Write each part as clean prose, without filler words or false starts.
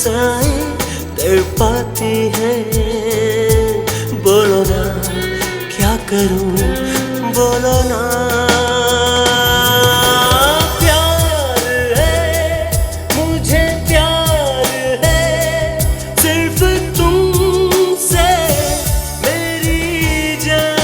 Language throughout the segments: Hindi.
फसाए तड़पाती है। बोलो ना क्या करूं, बोलो ना। प्यार है मुझे, प्यार है सिर्फ तुमसे मेरी जान।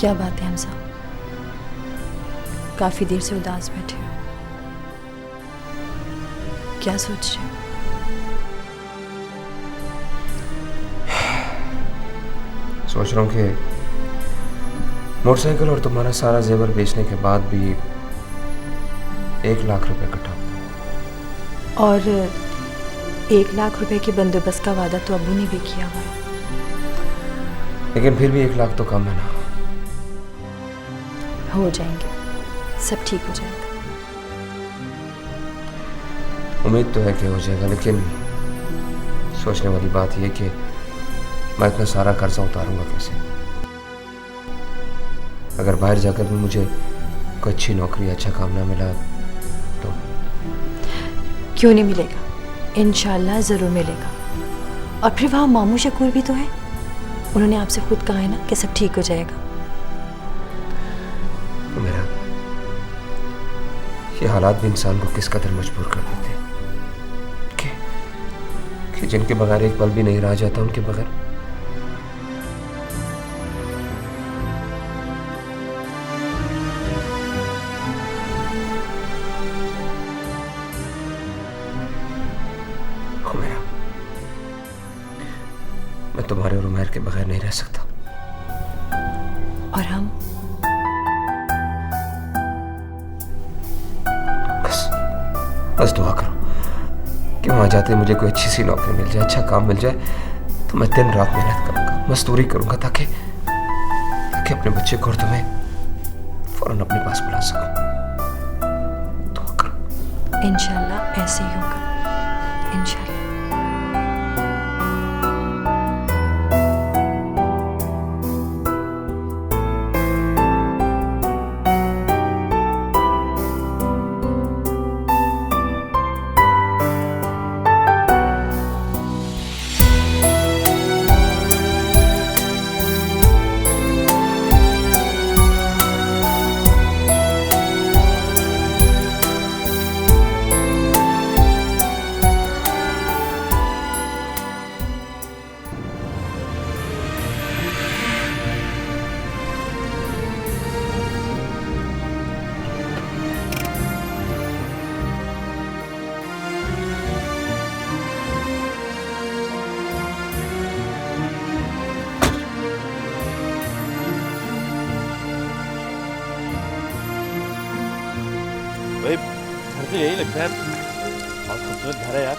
क्या बात है हमसा, काफी देर से उदास बैठे हो, क्या सोच रहे हो? सोच रहा हूँ कि मोटरसाइकिल और तुम्हारा सारा जेवर बेचने के बाद भी 1 लाख रुपए इकट्ठा होता। और 1 लाख रुपए के बंदोबस्त का वादा तो अब्बू ने भी किया हुआ है। लेकिन फिर भी 1 लाख तो कम है ना। हो जाएंगे, सब ठीक हो जाएगा। उम्मीद तो है कि हो जाएगा, लेकिन सोचने वाली बात यह कि मैं इतना सारा कर्जा उतारूंगा कैसे। अगर बाहर जाकर भी मुझे कोई अच्छी नौकरी, अच्छा काम ना मिला तो? क्यों नहीं मिलेगा, इंशाल्लाह ज़रूर मिलेगा। और फिर वहाँ मामू शकूर भी तो है, उन्होंने आपसे खुद कहा है ना कि सब ठीक हो जाएगा। तो मेरा ये हालात भी इंसान को किस कदर मजबूर कर देते हैं कि जिनके बगैर एक पल भी नहीं रहा जाता, उनके बगैर मेरा, मैं तुम्हारे और उमैर के बगैर नहीं रह सकता। और हम बस दुआ करो कि वहां जाते मुझे कोई अच्छी सी नौकरी मिल जाए, अच्छा काम मिल जाए, तो मैं दिन रात मेहनत करूंगा, मजदूरी करूंगा, ताकि अपने बच्चे को और तुम्हें फौरन अपने पास बुला सकूं। दुआ करो। इंशाल्लाह ऐसे ही होगा, इंशाल्लाह। भाई घर तो यही लगता है, बहुत खूबसूरत घर है यार।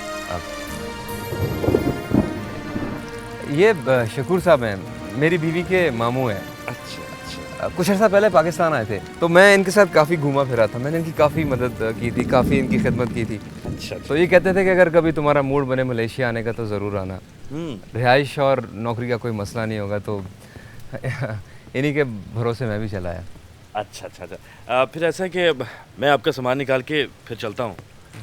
ये शकूर साहब हैं, मेरी बीवी के मामू हैं। अच्छा अच्छा। कुछ अर्सा पहले पाकिस्तान आए थे, तो मैं इनके साथ काफ़ी घूमा फिरा था। मैंने इनकी काफ़ी मदद की थी, काफ़ी इनकी खिदमत की थी। अच्छा तो ये कहते थे कि अगर कभी तुम्हारा मूड बने मलेशिया आने का तो ज़रूर आना। रिहाइश और नौकरी का कोई मसला नहीं होगा, तो इन्हीं के भरोसे मैं भी चला आया। अच्छा अच्छा अच्छा। फिर ऐसा है कि मैं आपका सामान निकाल के फिर चलता हूँ।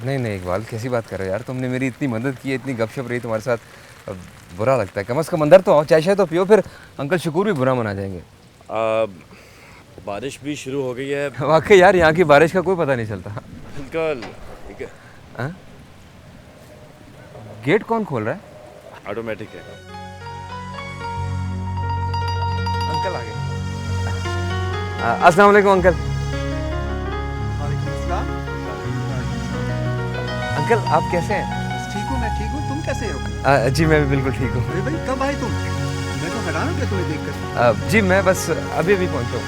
नहीं नहीं इकबाल, कैसी बात कर रहे हो यार, तुमने मेरी इतनी मदद की है, इतनी गपशप रही तुम्हारे साथ, अब बुरा लगता है। कम से कम अंदर तो आओ, चाय शाय तो पियो, फिर अंकल शकूर भी बुरा मना जाएंगे। बारिश भी शुरू हो गई है। वाकई यार, यहाँ की बारिश का कोई पता नहीं चलता। अंकल ठीक है। हाँ? गेट कौन खोल रहा है? ऑटोमेटिक है। अंकल आ गए। अस्सलाम वालेकुम अंकल। अंकल आप कैसे हैं? ठीक हूँ, मैं ठीक हूँ। तुम कैसे हो? जी मैं भी बिल्कुल ठीक हूँ। अरे भाई, कब आए तुम? मैं तो हैरान हो गया तुम्हें देखकर। जी मैं बस अभी अभी पहुँचा हूँ।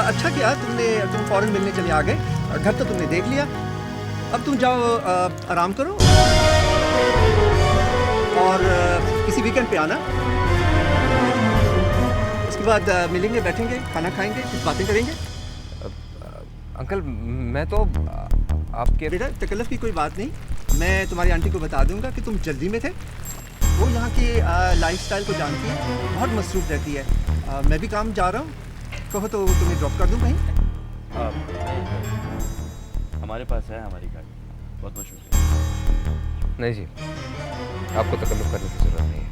अच्छा किया तुम फौरन मिलने चले आ गए। घर तो तुमने देख लिया, अब तुम जाओ आराम करो और किसी वीकेंड पे आना। उसके बाद मिलेंगे, बैठेंगे, खाना खाएंगे, कुछ बातें करेंगे। अंकल मैं तो आपके बेटा तकल्लुफ़ की कोई बात नहीं, मैं तुम्हारी आंटी को बता दूंगा कि तुम जल्दी में थे। वो यहाँ की लाइफस्टाइल को जानती है, बहुत मसरूफ़ रहती है। मैं भी काम जा रहा हूँ, कहो तो तुम्हें ड्रॉप कर दूँ कहीं। हमारे पास है हमारी गाड़ी, बहुत बहुत शुक्रिया। नहीं जी, आपको तकल्लुफ़ करने की ज़रूरत नहीं है।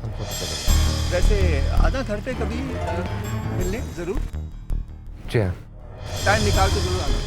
हमको तकल्लुफ़। वैसे आना घर पे कभी मिलने ज़रूर, जी हाँ। टाइम निकाल के ज़रूर आना।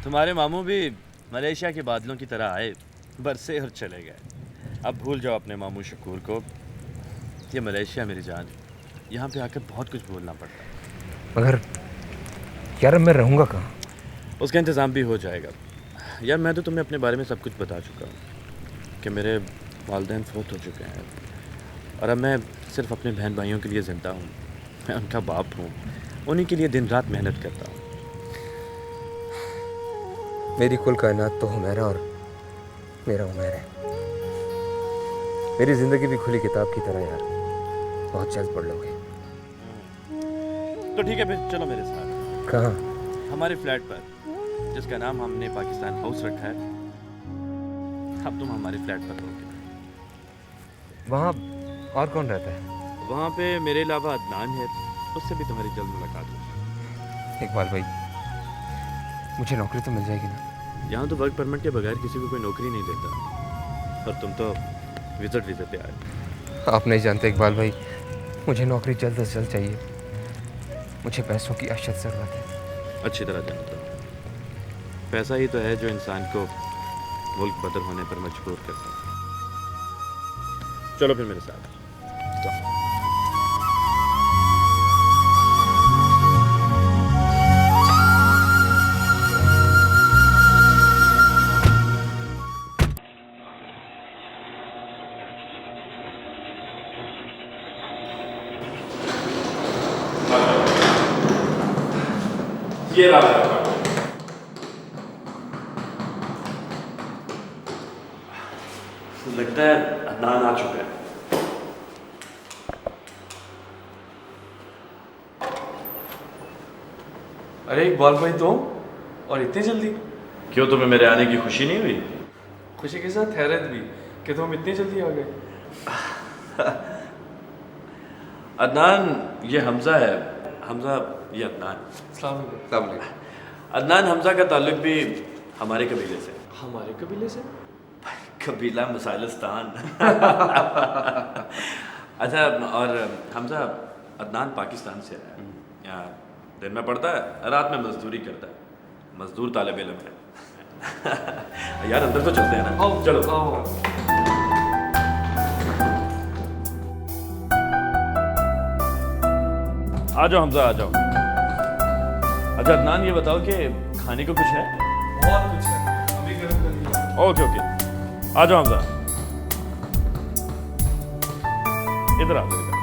तुम्हारे मामू भी मलेशिया के बादलों की तरह आए, बरसे और चले गए। अब भूल जाओ अपने मामू शकूर को। ये मलेशिया मेरी जान है, यहाँ पे आकर बहुत कुछ बोलना पड़ता है। मगर यार मैं रहूँगा कहाँ? उसका इंतज़ाम भी हो जाएगा। यार मैं तो तुम्हें अपने बारे में सब कुछ बता चुका हूँ कि मेरे वालिदैन फौत हो चुके हैं और अब मैं सिर्फ अपने बहन भाइयों के लिए ज़िंदा हूँ। मैं उनका बाप हूँ, उन्हीं के लिए दिन रात मेहनत करता हूँ। मेरी कुल कायनात तो हुमैरा और मेरा उमैर है। मेरी ज़िंदगी भी खुली किताब की तरह यार, बहुत जल्द पढ़ लोगे। तो ठीक है फिर चलो मेरे साथ। कहाँ? हमारे फ्लैट पर, जिसका नाम हमने पाकिस्तान हाउस रखा है। अब तुम हमारे फ्लैट पर रहोगे। वहाँ और कौन रहता है? वहाँ पे मेरे अलावा अदनान है, उससे भी तुम्हारी जल्द मुलाकात होगी। इकबाल भाई, मुझे नौकरी तो मिल जाएगी ना? यहाँ तो वर्क परमिट के बगैर किसी को कोई नौकरी नहीं देता, और तुम तो विजिट वीज़ा पे आए। आप नहीं जानते इकबाल भाई, मुझे नौकरी जल्द से जल्द चाहिए। मुझे पैसों की अशद ज़रूरत है। अच्छी तरह जानता हूँ, पैसा ही तो है जो इंसान को मुल्क बदर होने पर मजबूर करता है। चलो फिर मेरे साथ। ये रहा लगता है अदनान आ चुका है। अरे इकबाल भाई तुम, और इतनी जल्दी? क्यों, तुम्हें मेरे आने की खुशी नहीं हुई? खुशी के साथ हैरत भी कि तुम इतनी जल्दी आ गए। अदनान ये हमजा है, हमजा ये अदनान। अस्सलाम वालेकुम। अदनान हमजा का ताल्लुक भी हमारे कबीले से। हमारे कबीले से? कबीला मिसाइलिस्तान। अच्छा, और हमजा अदनान पाकिस्तान से आया है। यहाँ दिन में पढ़ता है, रात में मजदूरी करता है। मजदूर तालिब इल्म है। यार अंदर तो चलते हैं ना। आओ चलो आओ। आ जाओ हमजा, आ जाओ। अच्छा अदनान, ये बताओ कि खाने को कुछ है? बहुत कुछ है, अभी गर्म कर लिया। ओके ओके, आ जाओ हमजा, इधर आ जाओ इधर।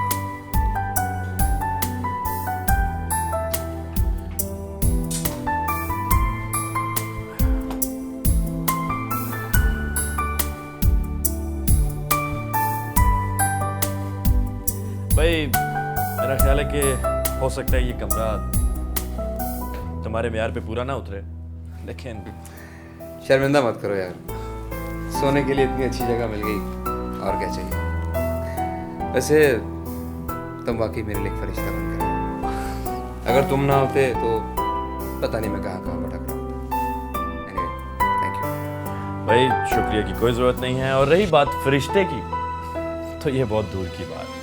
भाई मेरा ख्याल है कि हो सकता है ये कमरा तुम्हारे म्यार पे पूरा ना उतरे, लेकिन शर्मिंदा मत करो यार, सोने के लिए इतनी अच्छी जगह मिल गई, और क्या चाहिए। वैसे तुम वाकई मेरे लिए एक फरिश्ता बन गए। अगर तुम ना होते तो पता नहीं मैं कहाँ भटक रहा होता। Anyway, thank you. भाई शुक्रिया की कोई ज़रूरत नहीं है। और रही बात फरिश्ते की, तो ये बहुत दूर की बात है।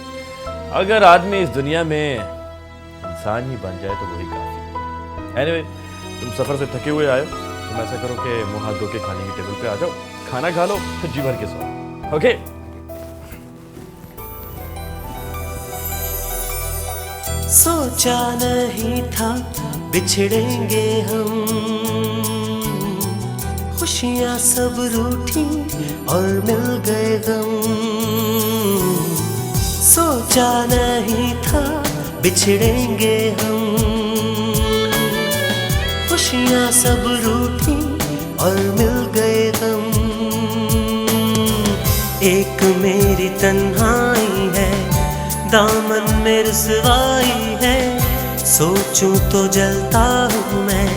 अगर आदमी इस दुनिया में इंसान ही बन जाए तो वही काफ़ी। एनीवे, तुम सफ़र से थके हुए आए, तुम ऐसा करो कि मुँह हाथ धो के खाने की टेबल पे आ जाओ, खाना खा लो, फिर जी भर के सो। ओके? सोचा नहीं था बिछड़ेंगे हम, खुशियाँ सब रूठी और मिल गए गम। सोचा नहीं था बिछड़ेंगे हम, खुशियाँ सब रूठी और मिल गए गम। एक मेरी तन्हाई है, दामन में रुसवाई है, सोचूं तो जलता हूँ मैं,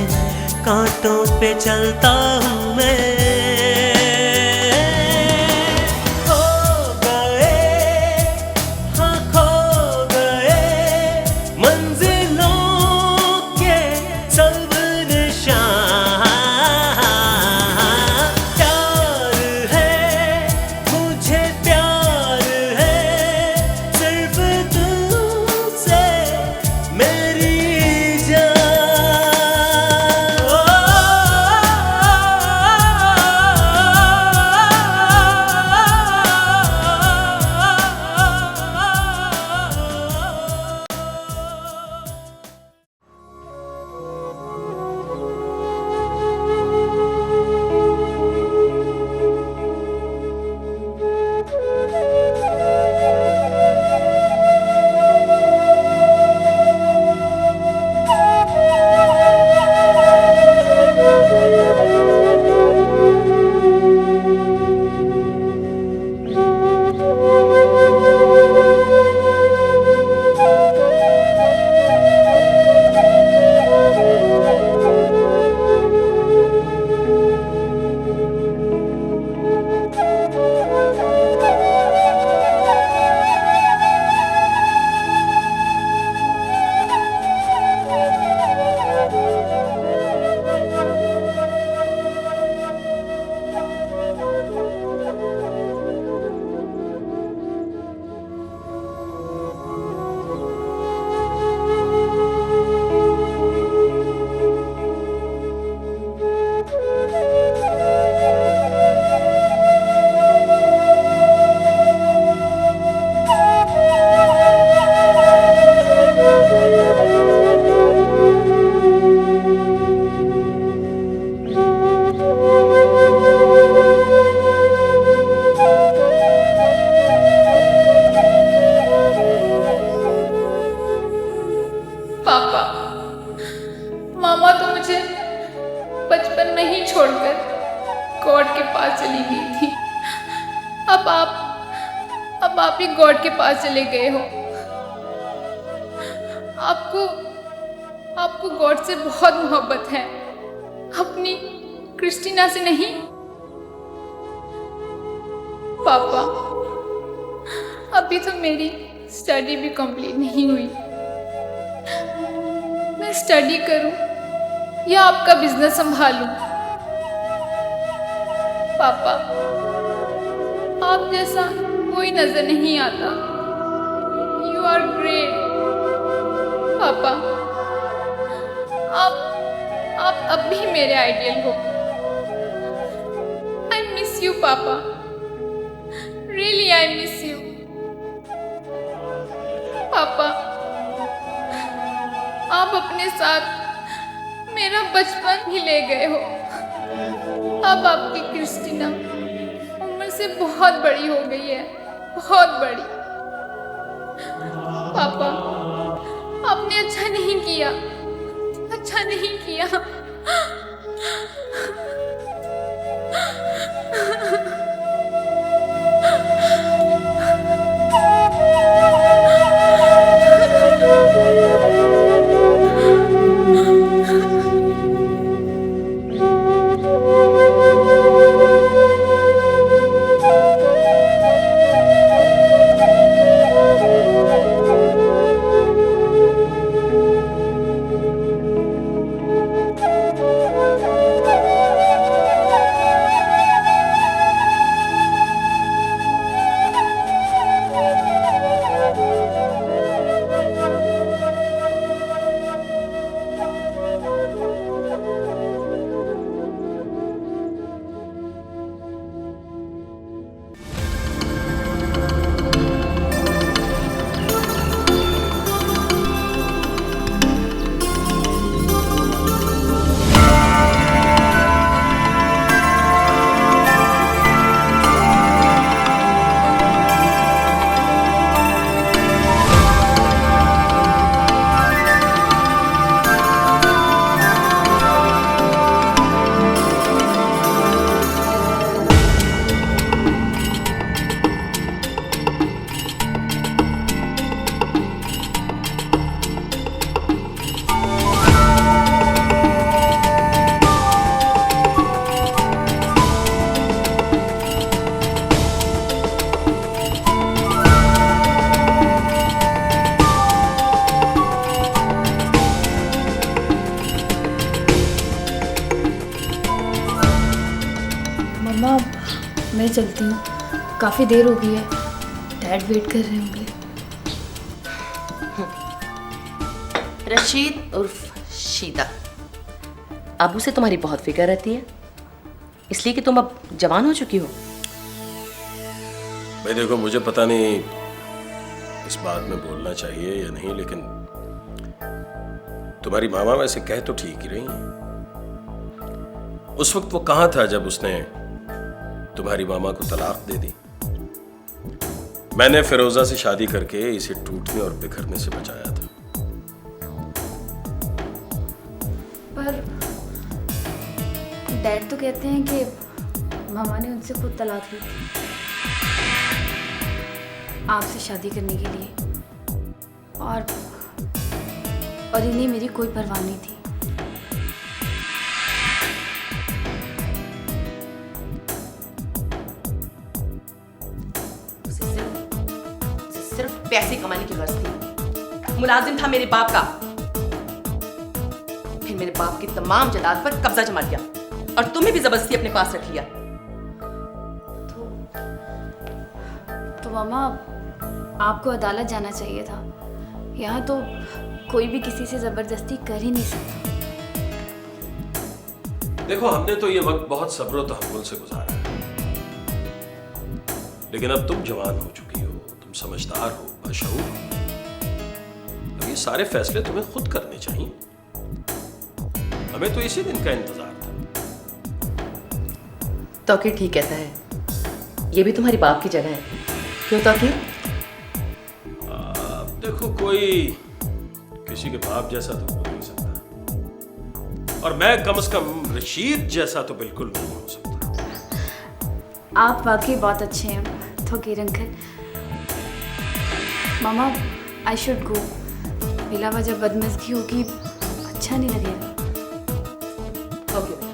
कांटों पे चलता हूँ मैं। खो गए, हाँ खो गए मंजिलों के सब निशान। प्यार है मुझे, प्यार है सिर्फ तुझसे मेरी जान। पापा, मामा तो मुझे बचपन में ही छोड़कर गॉड के पास चली गई थी। अब आप ही गॉड के पास चले गए हो। आपको गॉड से बहुत मोहब्बत है, अपनी क्रिस्टीना से नहीं। पापा, अभी तो मेरी स्टडी भी कंप्लीट नहीं हुई। मैं स्टडी करूं या आपका बिजनेस संभालूं? पापा, आप जैसा कोई नजर नहीं आता। You are great. पापा, आप अब भी मेरे आइडियल हो। you, Papa. Really, I miss you. पापा, आप अपने साथ मेरा बचपन भी ले गए हो। अब आपकी क्रिस्टीना उम्र से बहुत बड़ी हो गई है, बहुत बड़ी। पापा, आपने अच्छा नहीं किया, अच्छा नहीं किया। मम्मा, मैं चलती हूँ, काफ़ी देर हो गई है, डैड वेट कर रहे होंगे। रशीद उर्फ शीदा, अबू से तुम्हारी बहुत फिक्र रहती है, इसलिए कि तुम अब जवान हो चुकी हो। भाई देखो, मुझे पता नहीं इस बात में बोलना चाहिए या नहीं, लेकिन तुम्हारी मामा वैसे कह तो ठीक ही रही हैं। उस वक्त वो कहाँ था जब उसने तुम्हारी मामा को तलाक दे दी? मैंने फिरोजा से शादी करके इसे टूटने और बिखरने से बचाया था। पर डैड तो कहते हैं कि मामा ने उनसे खुद तलाक ली थी आपसे शादी करने के लिए, और इन्हें मेरी कोई परवाह नहीं थी। सिर्फ पैसे कमाने की गर्ज थी। मुलाजिम था मेरे बाप का, फिर मेरे बाप की तमाम जायदाद पर कब्जा जमा लिया और तुम्हें भी जबरदस्ती अपने पास रख लिया। तो मामा, आपको अदालत जाना चाहिए था। यहाँ तो कोई भी किसी से जबरदस्ती कर ही नहीं सकता। देखो, हमने तो ये वक्त बहुत सब्र और तहम्मुल से गुजारा है, लेकिन अब तुम जवान हो चुकी हो, तुम समझदार हो, बाशऊर हो। अब ये सारे फैसले तुम्हें खुद करने चाहिए। हमें तो इसी दिन का इंतजार था। तौकीर ठीक कहता है, ये भी तुम्हारी बाप की जगह है। क्यों तौकीर? देखो, कोई किसी के बाप जैसा तो हो नहीं सकता, और मैं कम से कम रशीद जैसा तो बिल्कुल नहीं हो सकता। आप वाकई बहुत अच्छे हैं Tauqeer uncle. Mama, I should go. बिला वजह बदमज़गी होगी, अच्छा नहीं लगेगा। ओके बेटा।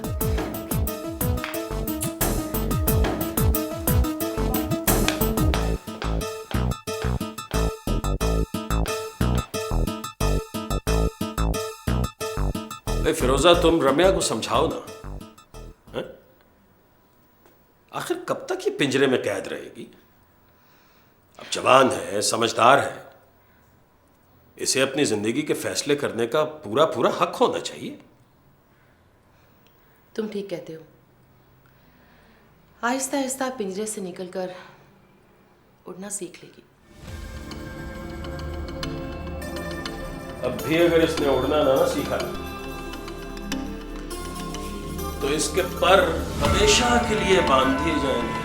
फिरोजा, तुम रम्या को समझाओ ना। है? आखिर कब तक ये पिंजरे में कैद रहेगी? अब जवान है, समझदार है, इसे अपनी जिंदगी के फैसले करने का पूरा पूरा हक होना चाहिए। तुम ठीक कहते हो। आहिस्ता आहिस्ता पिंजरे से निकलकर उड़ना सीख लेगी। अब भी अगर इसने उड़ना ना सीखा तो इसके पर हमेशा के लिए बांध दिए जाएंगे।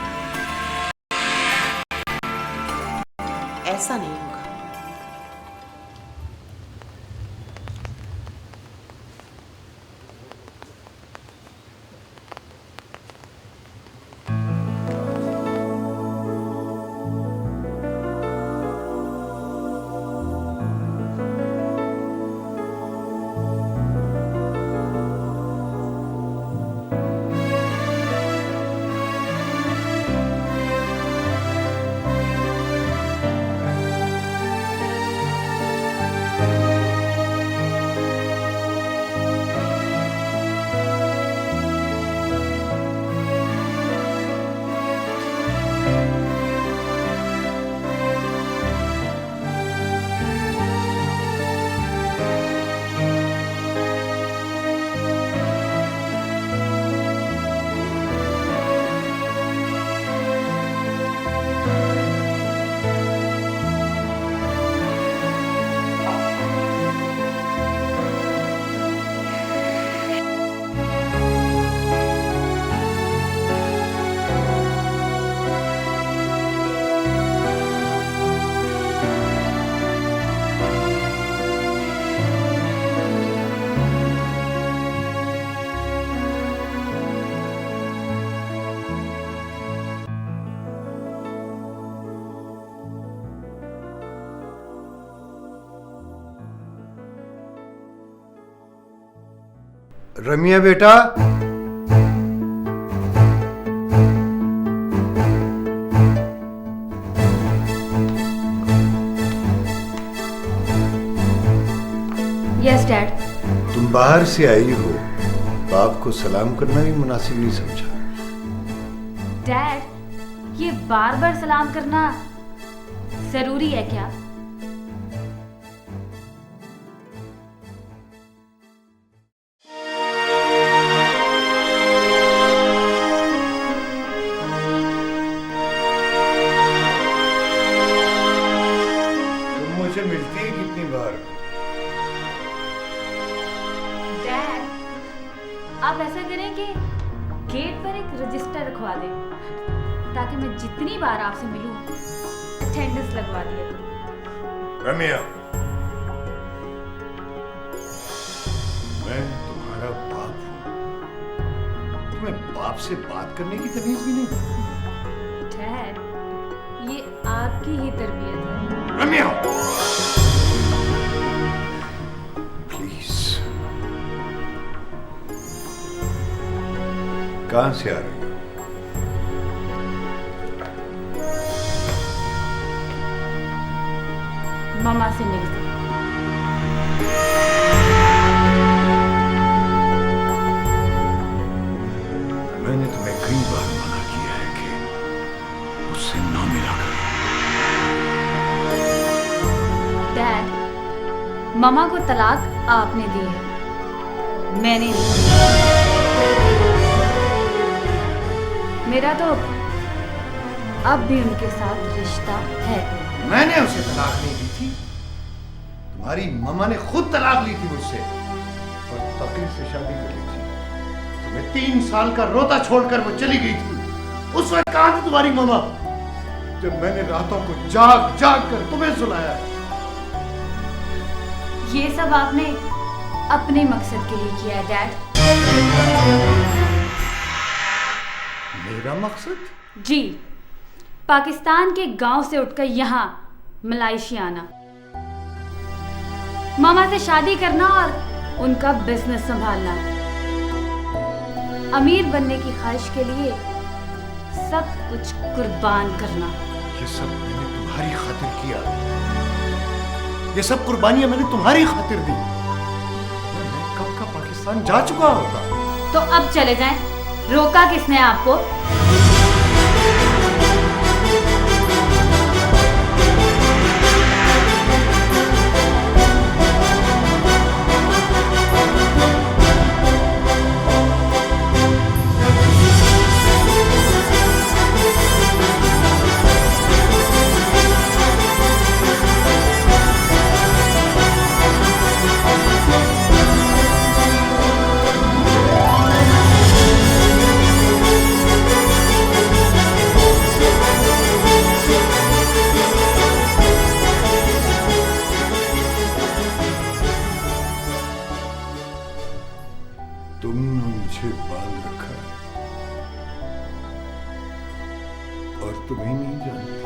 ऐसा नहीं होगा। रमिया बेटा, यस डैड। तुम बाहर से आई हो, बाप को सलाम करना भी मुनासिब नहीं समझा। डैड, ये बार बार सलाम करना जरूरी है क्या? मिलती है कितनी बार? डैड, आप ऐसा करें कि गेट पर एक रजिस्टर रखवा दें ताकि मैं जितनी बार आपसे मिलूं अटेंडेंस लगवा दिया करूं। रमिया, मैं तुम्हारा बाप हूं, तुम्हें बाप से बात करने की तमीज भी नहीं। डैड, ये आपकी ही तरबियत है। रमिया, प्लीज। कहां से आ रही हो? मामा से मिलकर। मैंने तुम्हें कई बार मना किया है कि उससे ना मिला करो। डैड, मामा को तलाक आपने दी है, मैंने नहीं। मेरा तो अब भी उनके साथ रिश्ता है। मैंने उसे तलाक नहीं दी थी, तुम्हारी मम्मा ने खुद तलाक ली थी मुझसे और तकीर से शादी कर ली थी। तुम्हें 3 साल का रोता छोड़कर वो चली गई थी। उस वक्त कहां थी तुम्हारी मम्मा जब मैंने रातों को जाग जाग कर तुम्हें सुलाया? ये सब आपने अपने मकसद के लिए किया है डैड। मेरा मकसद? जी, पाकिस्तान के गांव से उठकर यहाँ मलाइशिया आना, मामा से शादी करना और उनका बिजनेस संभालना, अमीर बनने की ख्वाहिश के लिए सब कुछ कुर्बान करना। ये सब मैंने तुम्हारी खातिर किया। ये सब कुर्बानियां मैंने तुम्हारी खातिर दी। मैं कब का पाकिस्तान जा चुका होगा। तो अब चले जाएं, रोका किसने आपको? तुमने मुझे बांध रखा है और तुम्हें नहीं जानती।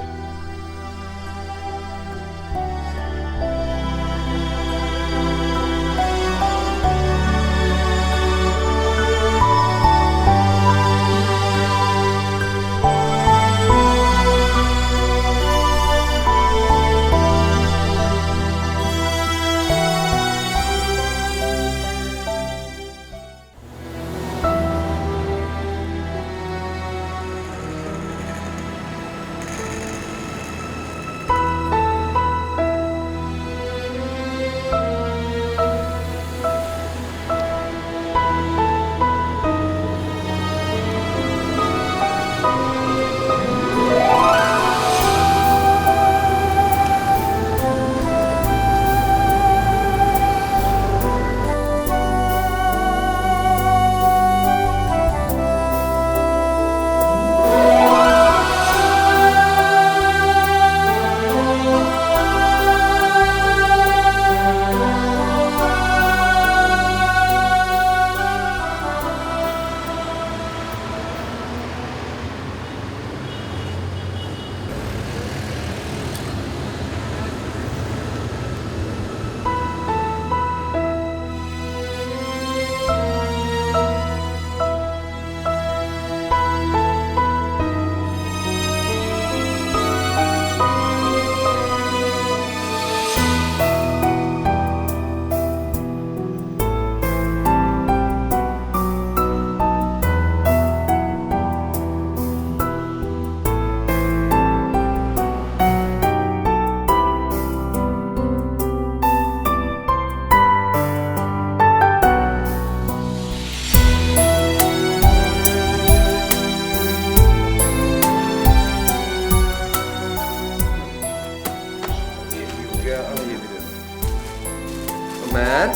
मैन,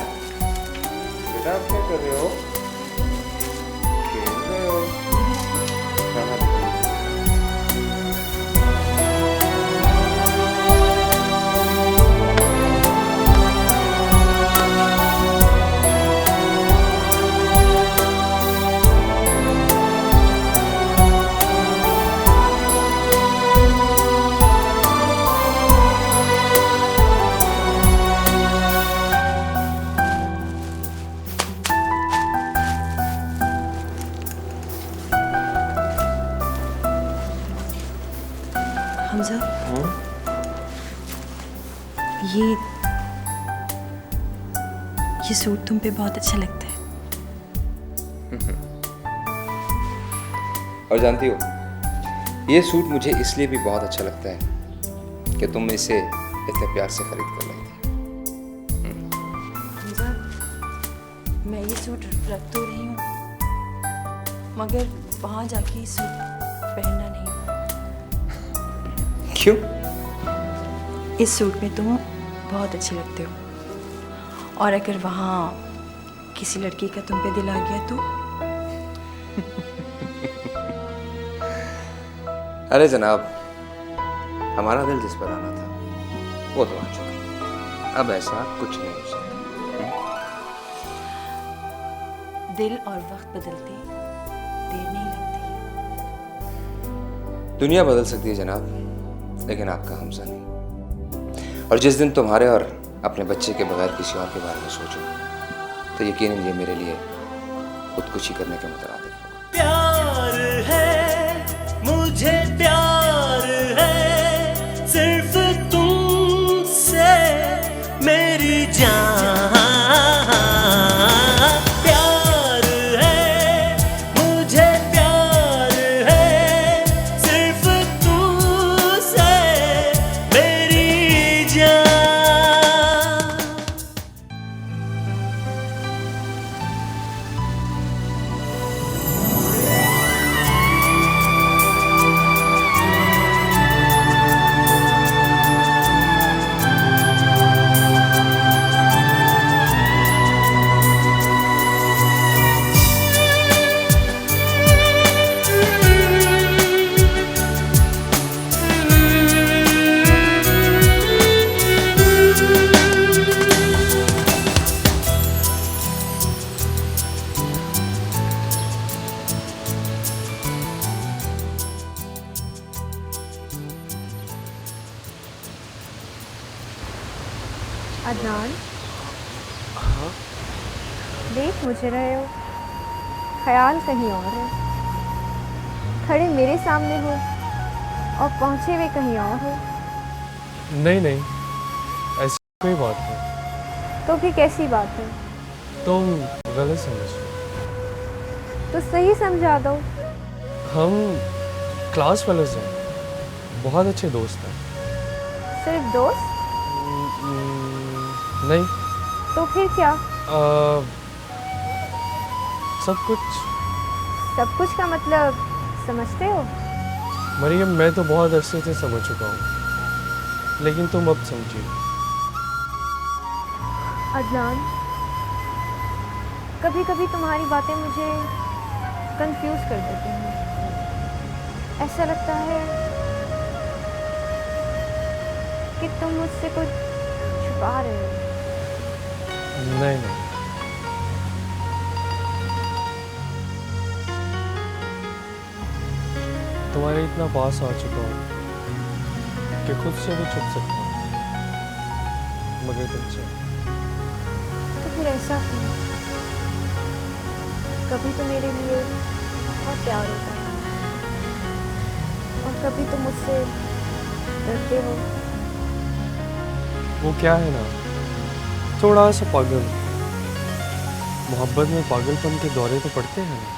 बेटा आप क्या कर रहे हो? खेल रहे हो? खाना हमजा, ये सूट तुम पे बहुत अच्छा लगता है। और जानती हो, ये सूट मुझे इसलिए भी बहुत अच्छा लगता है कि तुम इसे इतने प्यार से खरीद कर लाई थी। हमजा, मैं ये सूट रख तो रही हूँ, मगर वहाँ जाके ये सूट पहनना नहीं। क्यों? इस सूट में तुम बहुत अच्छे लगते हो, और अगर वहाँ किसी लड़की का तुम पे दिल आ गया तो? अरे जनाब, हमारा दिल जिस पर आना था वो तो आ चुका, अब ऐसा कुछ नहीं हो सकता। दिल और वक्त बदलते देर नहीं लगती है। दुनिया बदल सकती है जनाब, लेकिन आपका हमजा नहीं। और जिस दिन तुम्हारे और अपने बच्चे के बगैर किसी और के बारे में सोचो तो यकीनन ये मेरे लिए खुदकुशी करने के मुतरादिफ होगा। प्यार है मुझे, प्यार है सिर्फ तुमसे मेरी जान। प्यार है मुझे, प्यार है सिर्फ तुमसे मेरी जान। अदनान, देख मुझे रहे हो, ख्याल कहीं और है। खड़े मेरे सामने हो और पहुंचे हुए कहीं और हो। नहीं नहीं, ऐसी कोई बात नहीं। तो फिर कैसी बात है? तुम गलत समझ रहे तो सही समझा दो। हम क्लास फेलोज हैं, बहुत अच्छे दोस्त हैं। सिर्फ दोस्त? नहीं। तो फिर क्या? सब कुछ। सब कुछ का मतलब समझते हो? मरियम, मैं तो बहुत अरसे से समझ चुका हूँ, लेकिन तुम अब समझी। अदनान, कभी कभी तुम्हारी बातें मुझे कंफ्यूज कर देती हैं। ऐसा लगता है कि तुम मुझसे कुछ छुपा रहे हो। नहीं नहीं, तुम्हारे इतना पास आ चुका हूँ कि खुद से भी छुप सकता हूँ, मगर तुमसे। तो फिर ऐसा क्यों? कभी तो मेरे लिए बहुत प्यार होता है और कभी तो मुझसे डरते हो। वो क्या है ना, थोड़ा सा पागल। मोहब्बत में पागलपन के दौरे तो पड़ते हैं ना।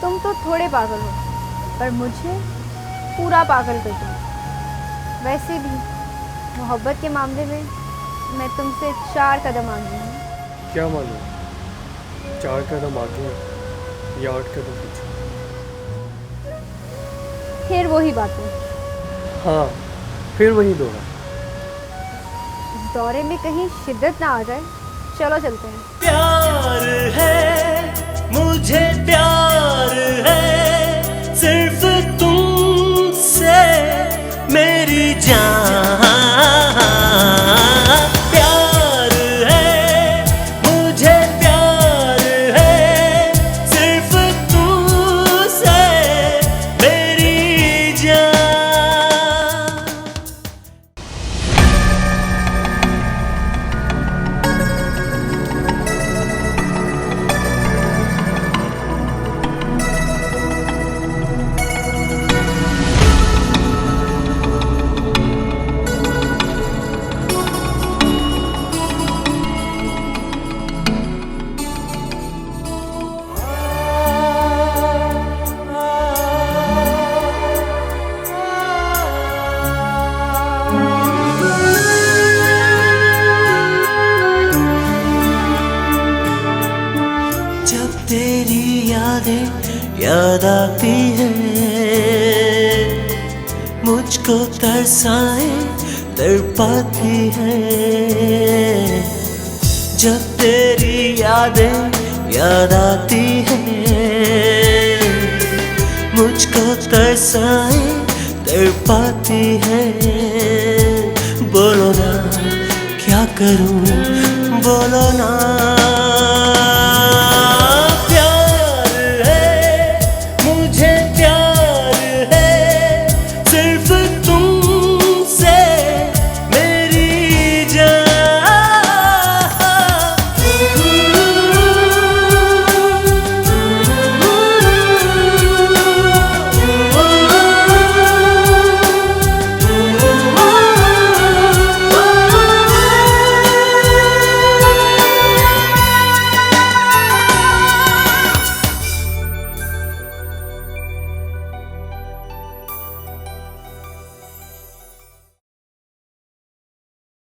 तुम तो थोड़े पागल हो, पर मुझे पूरा पागल कर दो। वैसे भी मोहब्बत के मामले में मैं तुमसे 4 कदम आगे हूँ। क्या मालूम, 4 कदम आगे या 8 कदम पीछे। फिर वही बातें। हाँ, फिर वही दौरा। इस दौरे में कहीं शिद्दत ना आ जाए। चलो चलते हैं। प्यार है, मुझे प्यार है, सिर्फ तुमसे मेरी जान। प्यार है, मुझे प्यार है, सिर्फ तुमसे मेरी जान। जब तेरी यादें याद आती है, मुझको तरसाए तड़पाती है। जब तेरी यादें याद आती है, मुझको तरसाए तड़पाती है। बोलो ना क्या करूं, बोलो ना